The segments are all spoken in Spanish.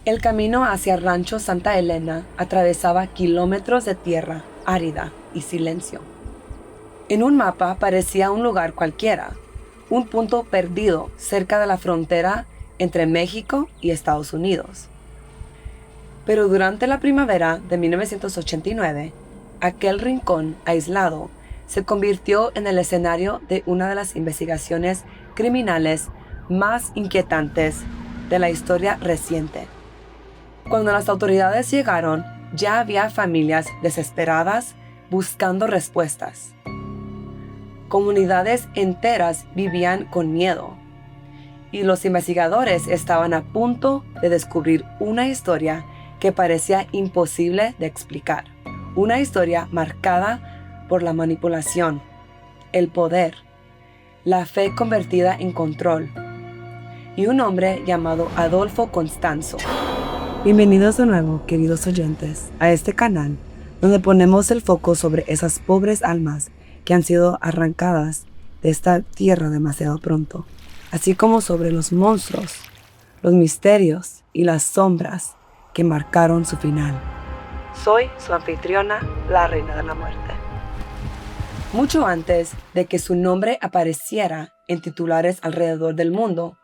El camino hacia Rancho Santa Elena atravesaba kilómetros de tierra árida y silencio. En un mapa parecía un lugar cualquiera, un punto perdido cerca de la frontera entre México y Estados Unidos. Pero durante la primavera de 1989, aquel rincón aislado se convirtió en el escenario de una de las investigaciones criminales más inquietantes de la historia reciente. Cuando las autoridades llegaron, ya había familias desesperadas buscando respuestas. Comunidades enteras vivían con miedo, y los investigadores estaban a punto de descubrir una historia que parecía imposible de explicar. Una historia marcada por la manipulación, el poder, la fe convertida en control, y un hombre llamado Adolfo Constanzo. Bienvenidos de nuevo, queridos oyentes, a este canal donde ponemos el foco sobre esas pobres almas que han sido arrancadas de esta tierra demasiado pronto, así como sobre los monstruos, los misterios y las sombras que marcaron su final. Soy su anfitriona, la Reina de la Muerte. Mucho antes de que su nombre apareciera en titulares alrededor del mundo,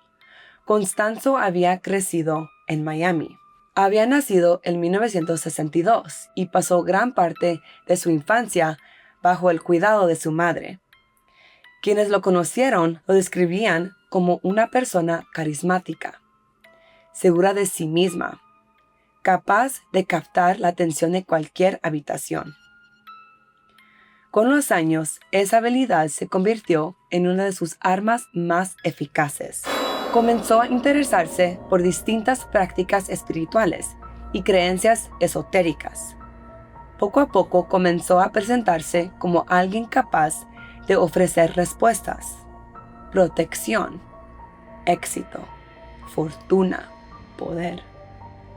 Constanzo había crecido en Miami. Había nacido en 1962 y pasó gran parte de su infancia bajo el cuidado de su madre. Quienes lo conocieron lo describían como una persona carismática, segura de sí misma, capaz de captar la atención de cualquier habitación. Con los años, esa habilidad se convirtió en una de sus armas más eficaces. Comenzó a interesarse por distintas prácticas espirituales y creencias esotéricas. Poco a poco comenzó a presentarse como alguien capaz de ofrecer respuestas, protección, éxito, fortuna, poder.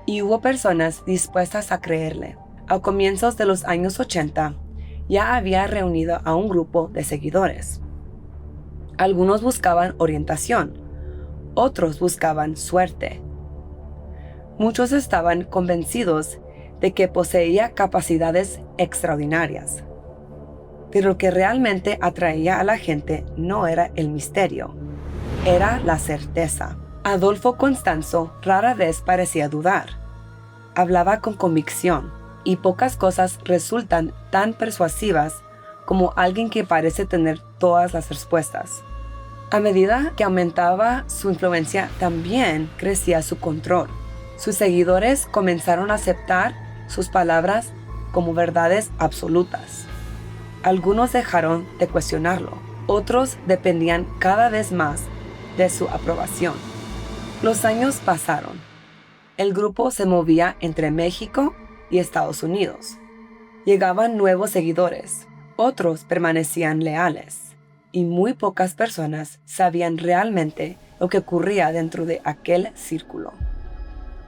Y hubo personas dispuestas a creerle. A comienzos de los años 80, ya había reunido a un grupo de seguidores. Algunos buscaban orientación, otros buscaban suerte. Muchos estaban convencidos de que poseía capacidades extraordinarias. Pero lo que realmente atraía a la gente no era el misterio, era la certeza. Adolfo Constanzo rara vez parecía dudar. Hablaba con convicción, y pocas cosas resultan tan persuasivas como alguien que parece tener todas las respuestas. A medida que aumentaba su influencia, también crecía su control. Sus seguidores comenzaron a aceptar sus palabras como verdades absolutas. Algunos dejaron de cuestionarlo, otros dependían cada vez más de su aprobación. Los años pasaron. El grupo se movía entre México y Estados Unidos. Llegaban nuevos seguidores, otros permanecían leales, y muy pocas personas sabían realmente lo que ocurría dentro de aquel círculo.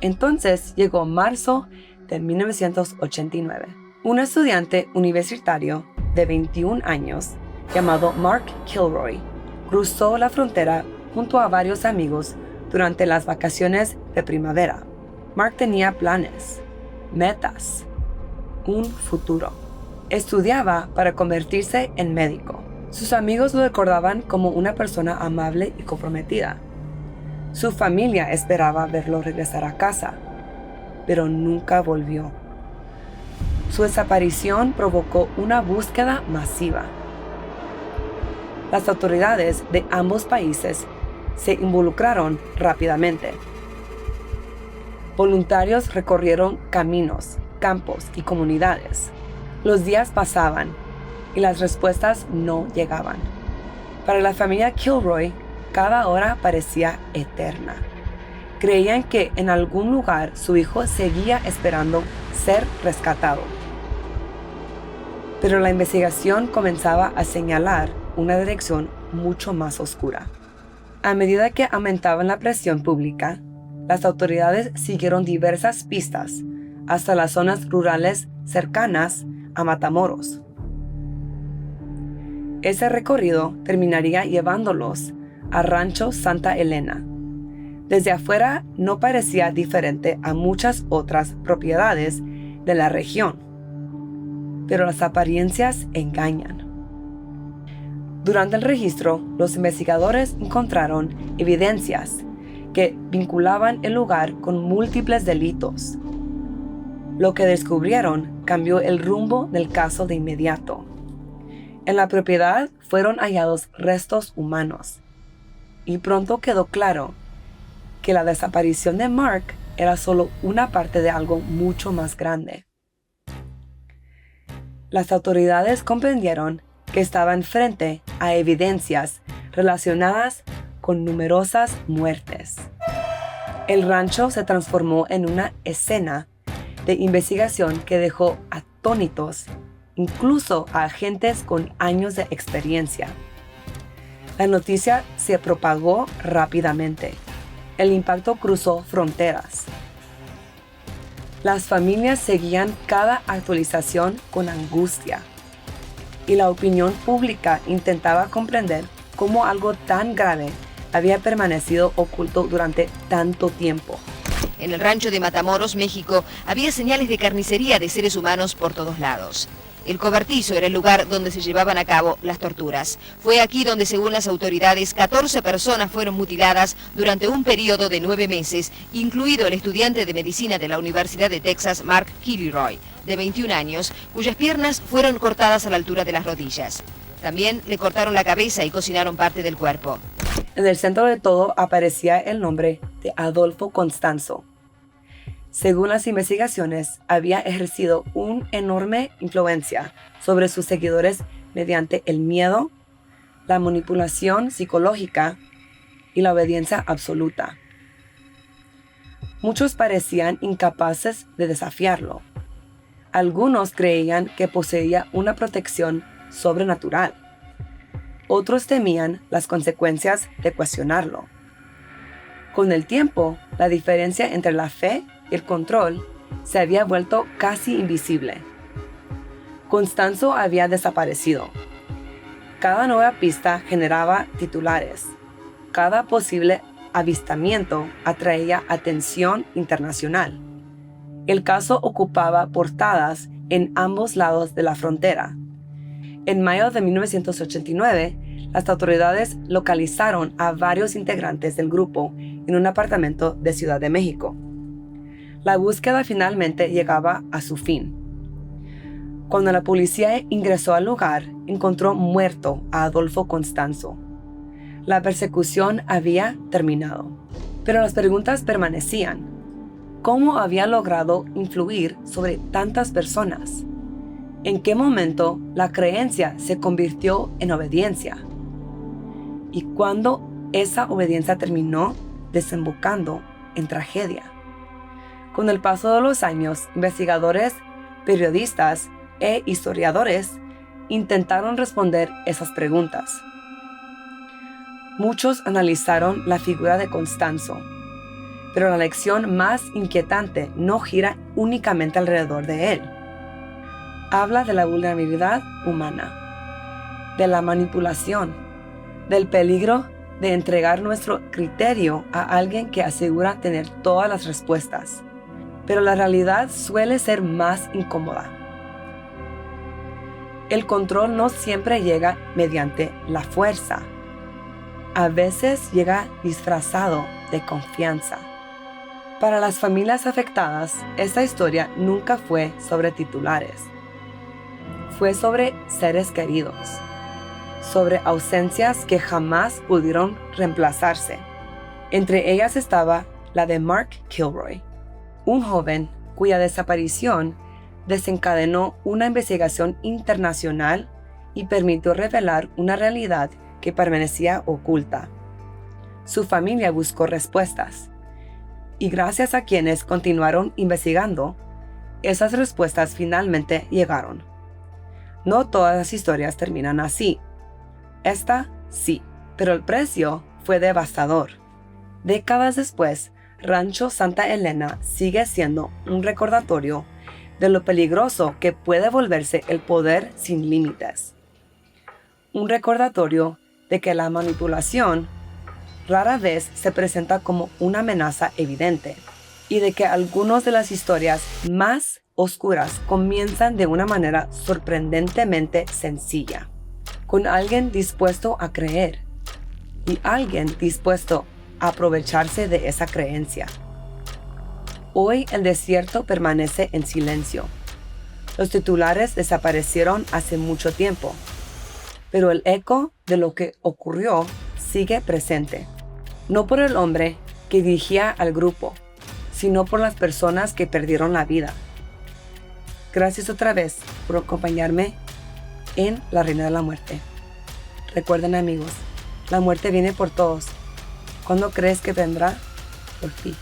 Entonces llegó marzo de 1989. Un estudiante universitario de 21 años, llamado Mark Kilroy, cruzó la frontera junto a varios amigos durante las vacaciones de primavera. Mark tenía planes, metas, un futuro. Estudiaba para convertirse en médico. Sus amigos lo recordaban como una persona amable y comprometida. Su familia esperaba verlo regresar a casa, pero nunca volvió. Su desaparición provocó una búsqueda masiva. Las autoridades de ambos países se involucraron rápidamente. Voluntarios recorrieron caminos, campos y comunidades. Los días pasaban y las respuestas no llegaban. Para la familia Kilroy, cada hora parecía eterna. Creían que en algún lugar su hijo seguía esperando ser rescatado. Pero la investigación comenzaba a señalar una dirección mucho más oscura. A medida que aumentaba la presión pública, las autoridades siguieron diversas pistas hasta las zonas rurales cercanas a Matamoros. Ese recorrido terminaría llevándolos a Rancho Santa Elena, Desde afuera no parecía diferente a muchas otras propiedades de la región, pero las apariencias engañan. Durante el registro, los investigadores encontraron evidencias que vinculaban el lugar con múltiples delitos. Lo que descubrieron cambió el rumbo del caso de inmediato. En la propiedad fueron hallados restos humanos, y pronto quedó claro que la desaparición de Mark era solo una parte de algo mucho más grande. Las autoridades comprendieron que estaban frente a evidencias relacionadas con numerosas muertes. El rancho se transformó en una escena de investigación que dejó atónitos incluso a agentes con años de experiencia. La noticia se propagó rápidamente. El impacto cruzó fronteras. Las familias seguían cada actualización con angustia, y la opinión pública intentaba comprender cómo algo tan grave había permanecido oculto durante tanto tiempo. En el rancho de Matamoros, México, había señales de carnicería de seres humanos por todos lados. El cobertizo era el lugar donde se llevaban a cabo las torturas. Fue aquí donde, según las autoridades, 14 personas fueron mutiladas durante un periodo de 9 meses, incluido el estudiante de medicina de la Universidad de Texas, Mark Kilroy, de 21 años, cuyas piernas fueron cortadas a la altura de las rodillas. También le cortaron la cabeza y cocinaron parte del cuerpo. En el centro de todo aparecía el nombre de Adolfo Constanzo. Según las investigaciones, había ejercido una enorme influencia sobre sus seguidores mediante el miedo, la manipulación psicológica y la obediencia absoluta. Muchos parecían incapaces de desafiarlo. Algunos creían que poseía una protección sobrenatural. Otros temían las consecuencias de cuestionarlo. Con el tiempo, la diferencia entre la fe y el control se había vuelto casi invisible. Constanzo había desaparecido. Cada nueva pista generaba titulares. Cada posible avistamiento atraía atención internacional. El caso ocupaba portadas en ambos lados de la frontera. En mayo de 1989, las autoridades localizaron a varios integrantes del grupo en un apartamento de Ciudad de México. La búsqueda finalmente llegaba a su fin. Cuando la policía ingresó al lugar, encontró muerto a Adolfo Constanzo. La persecución había terminado, pero las preguntas permanecían. ¿Cómo había logrado influir sobre tantas personas? ¿En qué momento la creencia se convirtió en obediencia? ¿Y cuándo esa obediencia terminó desembocando en tragedia? Con el paso de los años, investigadores, periodistas e historiadores intentaron responder esas preguntas. Muchos analizaron la figura de Constanzo, pero la lección más inquietante no gira únicamente alrededor de él. Habla de la vulnerabilidad humana, de la manipulación, del peligro de entregar nuestro criterio a alguien que asegura tener todas las respuestas. Pero la realidad suele ser más incómoda. El control no siempre llega mediante la fuerza. A veces llega disfrazado de confianza. Para las familias afectadas, esta historia nunca fue sobre titulares. Fue sobre seres queridos, sobre ausencias que jamás pudieron reemplazarse. Entre ellas estaba la de Mark Kilroy, un joven cuya desaparición desencadenó una investigación internacional y permitió revelar una realidad que permanecía oculta. Su familia buscó respuestas, y gracias a quienes continuaron investigando, esas respuestas finalmente llegaron. No todas las historias terminan así. Esta sí, pero el precio fue devastador. Décadas después, Rancho Santa Elena sigue siendo un recordatorio de lo peligroso que puede volverse el poder sin límites. Un recordatorio de que la manipulación, rara vez se presenta como una amenaza evidente, y de que algunas de las historias más oscuras comienzan de una manera sorprendentemente sencilla, con alguien dispuesto a creer y alguien dispuesto a aprovecharse de esa creencia. Hoy el desierto permanece en silencio. Los titulares desaparecieron hace mucho tiempo, pero el eco de lo que ocurrió sigue presente, no por el hombre que dirigía al grupo, sino por las personas que perdieron la vida. Gracias otra vez por acompañarme en La Reina de la Muerte. Recuerden, amigos, la muerte viene por todos. ¿Cuándo crees que vendrá? Por ti.